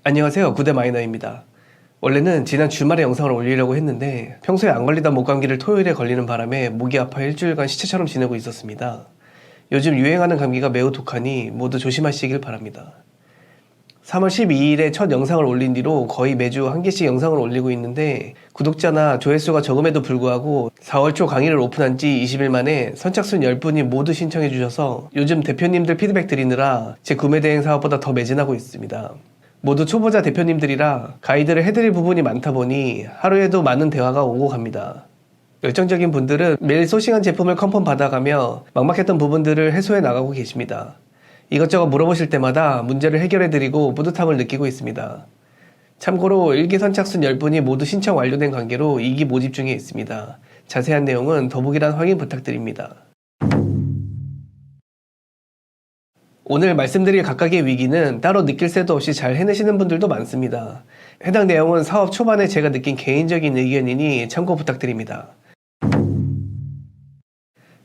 안녕하세요. 구대마이너입니다. 원래는 지난 주말에 영상을 올리려고 했는데 평소에 안 걸리던 목감기를 토요일에 걸리는 바람에 목이 아파 일주일간 시체처럼 지내고 있었습니다. 요즘 유행하는 감기가 매우 독하니 모두 조심하시길 바랍니다. 3월 12일에 첫 영상을 올린 뒤로 거의 매주 한 개씩 영상을 올리고 있는데 구독자나 조회수가 적음에도 불구하고 4월 초 강의를 오픈한 지 20일 만에 선착순 10분이 모두 신청해 주셔서 요즘 대표님들 피드백 드리느라 제 구매 대행 사업보다 더 매진하고 있습니다. 모두 초보자 대표님들이라 가이드를 해드릴 부분이 많다 보니 하루에도 많은 대화가 오고 갑니다. 열정적인 분들은 매일 소싱한 제품을 컨펌 받아가며 막막했던 부분들을 해소해 나가고 계십니다. 이것저것 물어보실 때마다 문제를 해결해드리고 뿌듯함을 느끼고 있습니다. 참고로 1기 선착순 10분이 모두 신청 완료된 관계로 2기 모집 중에 있습니다. 자세한 내용은 더보기란 확인 부탁드립니다. 오늘 말씀드릴 각각의 위기는 따로 느낄 새도 없이 잘 해내시는 분들도 많습니다. 해당 내용은 사업 초반에 제가 느낀 개인적인 의견이니 참고 부탁드립니다.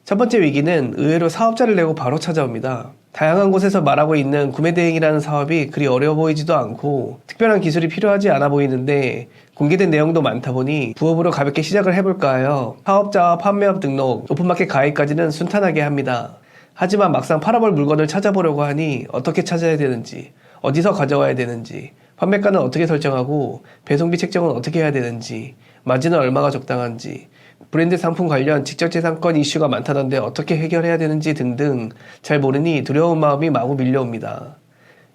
첫 번째 위기는 의외로 사업자를 내고 바로 찾아옵니다. 다양한 곳에서 말하고 있는 구매대행이라는 사업이 그리 어려워 보이지도 않고 특별한 기술이 필요하지 않아 보이는데 공개된 내용도 많다 보니 부업으로 가볍게 시작을 해볼까 하여 사업자와 판매업 등록, 오픈마켓 가입까지는 순탄하게 합니다. 하지만 막상 팔아볼 물건을 찾아보려고 하니 어떻게 찾아야 되는지, 어디서 가져와야 되는지, 판매가는 어떻게 설정하고 배송비 책정은 어떻게 해야 되는지, 마진은 얼마가 적당한지, 브랜드 상품 관련 직접재산권 이슈가 많다던데 어떻게 해결해야 되는지 등등 잘 모르니 두려운 마음이 마구 밀려옵니다.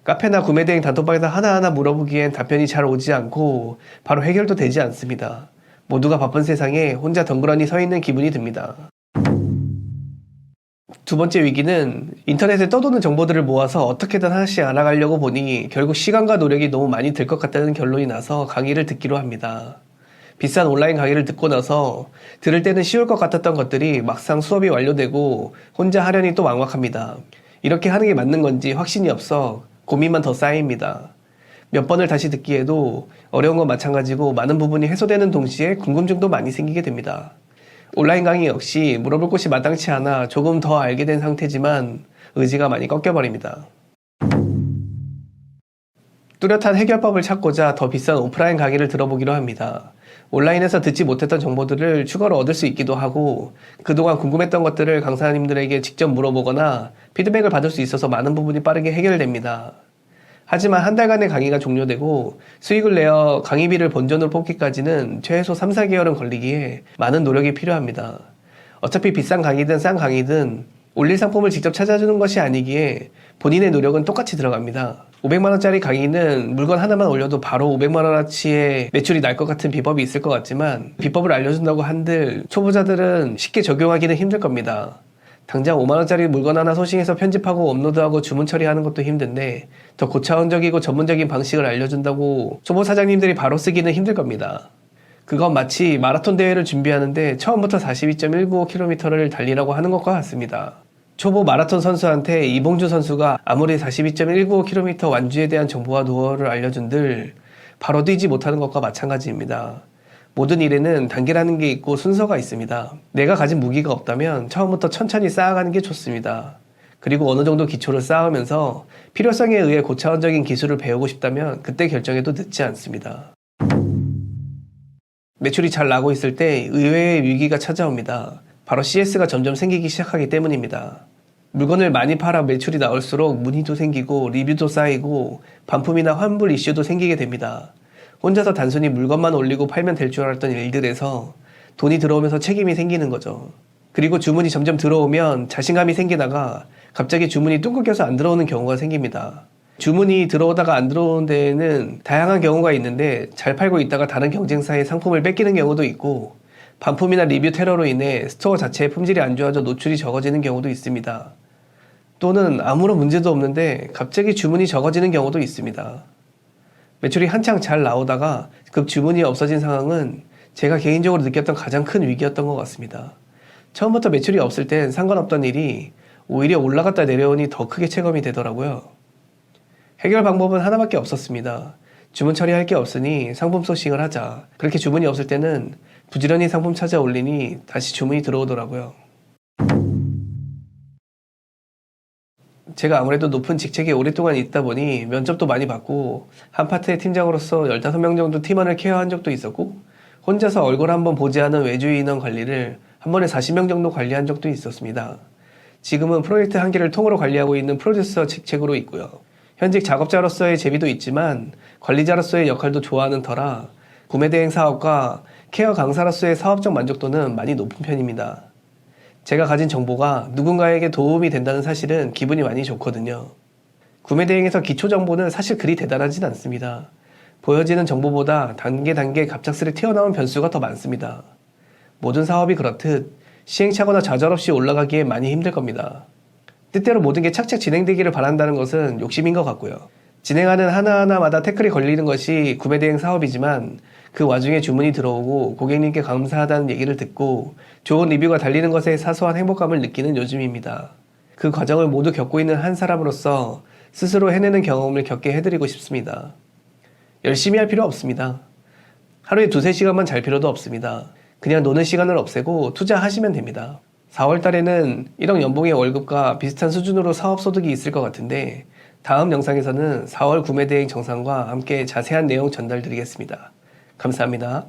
카페나 구매대행 단톡방에서 하나하나 물어보기엔 답변이 잘 오지 않고 바로 해결도 되지 않습니다. 모두가 바쁜 세상에 혼자 덩그러니 서 있는 기분이 듭니다. 두 번째 위기는 인터넷에 떠도는 정보들을 모아서 어떻게든 하나씩 알아가려고 보니 결국 시간과 노력이 너무 많이 들 것 같다는 결론이 나서 강의를 듣기로 합니다. 비싼 온라인 강의를 듣고 나서 들을 때는 쉬울 것 같았던 것들이 막상 수업이 완료되고 혼자 하려니 또 막막합니다. 이렇게 하는 게 맞는 건지 확신이 없어 고민만 더 쌓입니다. 몇 번을 다시 듣기에도 어려운 건 마찬가지고 많은 부분이 해소되는 동시에 궁금증도 많이 생기게 됩니다. 온라인 강의 역시 물어볼 곳이 마땅치 않아 조금 더 알게 된 상태지만 의지가 많이 꺾여버립니다. 뚜렷한 해결법을 찾고자 더 비싼 오프라인 강의를 들어보기로 합니다. 온라인에서 듣지 못했던 정보들을 추가로 얻을 수 있기도 하고 그동안 궁금했던 것들을 강사님들에게 직접 물어보거나 피드백을 받을 수 있어서 많은 부분이 빠르게 해결됩니다. 하지만 한 달간의 강의가 종료되고 수익을 내어 강의비를 본전으로 뽑기까지는 최소 3, 4개월은 걸리기에 많은 노력이 필요합니다. 어차피 비싼 강의든 싼 강의든 올릴 상품을 직접 찾아주는 것이 아니기에 본인의 노력은 똑같이 들어갑니다. 500만원짜리 강의는 물건 하나만 올려도 바로 500만원어치의 매출이 날 것 같은 비법이 있을 것 같지만 비법을 알려준다고 한들 초보자들은 쉽게 적용하기는 힘들 겁니다. 당장 5만원짜리 물건 하나 소싱해서 편집하고 업로드하고 주문 처리하는 것도 힘든데 더 고차원적이고 전문적인 방식을 알려준다고 초보 사장님들이 바로 쓰기는 힘들 겁니다. 그건 마치 마라톤 대회를 준비하는데 처음부터 42.195km를 달리라고 하는 것과 같습니다. 초보 마라톤 선수한테 이봉주 선수가 아무리 42.195km 완주에 대한 정보와 노하우를 알려준들 바로 뛰지 못하는 것과 마찬가지입니다. 모든 일에는 단계라는 게 있고 순서가 있습니다. 내가 가진 무기가 없다면 처음부터 천천히 쌓아가는 게 좋습니다. 그리고 어느 정도 기초를 쌓으면서 필요성에 의해 고차원적인 기술을 배우고 싶다면 그때 결정해도 늦지 않습니다. 매출이 잘 나고 있을 때 의외의 위기가 찾아옵니다. 바로 CS가 점점 생기기 시작하기 때문입니다. 물건을 많이 팔아 매출이 나올수록 문의도 생기고 리뷰도 쌓이고 반품이나 환불 이슈도 생기게 됩니다. 혼자서 단순히 물건만 올리고 팔면 될 줄 알았던 일들에서 돈이 들어오면서 책임이 생기는 거죠. 그리고 주문이 점점 들어오면 자신감이 생기다가 갑자기 주문이 뚝 끊겨서 안 들어오는 경우가 생깁니다. 주문이 들어오다가 안 들어오는 데에는 다양한 경우가 있는데 잘 팔고 있다가 다른 경쟁사의 상품을 뺏기는 경우도 있고 반품이나 리뷰 테러로 인해 스토어 자체의 품질이 안 좋아져 노출이 적어지는 경우도 있습니다. 또는 아무런 문제도 없는데 갑자기 주문이 적어지는 경우도 있습니다. 매출이 한창 잘 나오다가 급 주문이 없어진 상황은 제가 개인적으로 느꼈던 가장 큰 위기였던 것 같습니다. 처음부터 매출이 없을 땐 상관없던 일이 오히려 올라갔다 내려오니 더 크게 체감이 되더라고요. 해결 방법은 하나밖에 없었습니다. 주문 처리할 게 없으니 상품 소싱을 하자. 그렇게 주문이 없을 때는 부지런히 상품 찾아 올리니 다시 주문이 들어오더라고요. 제가 아무래도 높은 직책에 오랫동안 있다 보니 면접도 많이 받고 한 파트의 팀장으로서 15명 정도 팀원을 케어한 적도 있었고 혼자서 얼굴 한번 보지 않은 외주 인원 관리를 한 번에 40명 정도 관리한 적도 있었습니다. 지금은 프로젝트 한 개를 통으로 관리하고 있는 프로듀서 직책으로 있고요. 현직 작업자로서의 재미도 있지만 관리자로서의 역할도 좋아하는 터라 구매 대행 사업과 케어 강사로서의 사업적 만족도는 많이 높은 편입니다. 제가 가진 정보가 누군가에게 도움이 된다는 사실은 기분이 많이 좋거든요. 구매 대행에서 기초 정보는 사실 그리 대단하진 않습니다. 보여지는 정보보다 단계 갑작스레 튀어나온 변수가 더 많습니다. 모든 사업이 그렇듯 시행착오나 좌절 없이 올라가기에 많이 힘들 겁니다. 뜻대로 모든 게 착착 진행되기를 바란다는 것은 욕심인 것 같고요. 진행하는 하나하나마다 태클이 걸리는 것이 구매 대행 사업이지만 그 와중에 주문이 들어오고 고객님께 감사하다는 얘기를 듣고 좋은 리뷰가 달리는 것에 사소한 행복감을 느끼는 요즘입니다. 그 과정을 모두 겪고 있는 한 사람으로서 스스로 해내는 경험을 겪게 해드리고 싶습니다. 열심히 할 필요 없습니다. 하루에 2-3시간만 잘 필요도 없습니다. 그냥 노는 시간을 없애고 투자하시면 됩니다. 4월 달에는 1억 연봉의 월급과 비슷한 수준으로 사업소득이 있을 것 같은데 다음 영상에서는 4월 구매 대행 정산과 함께 자세한 내용 전달드리겠습니다. 감사합니다.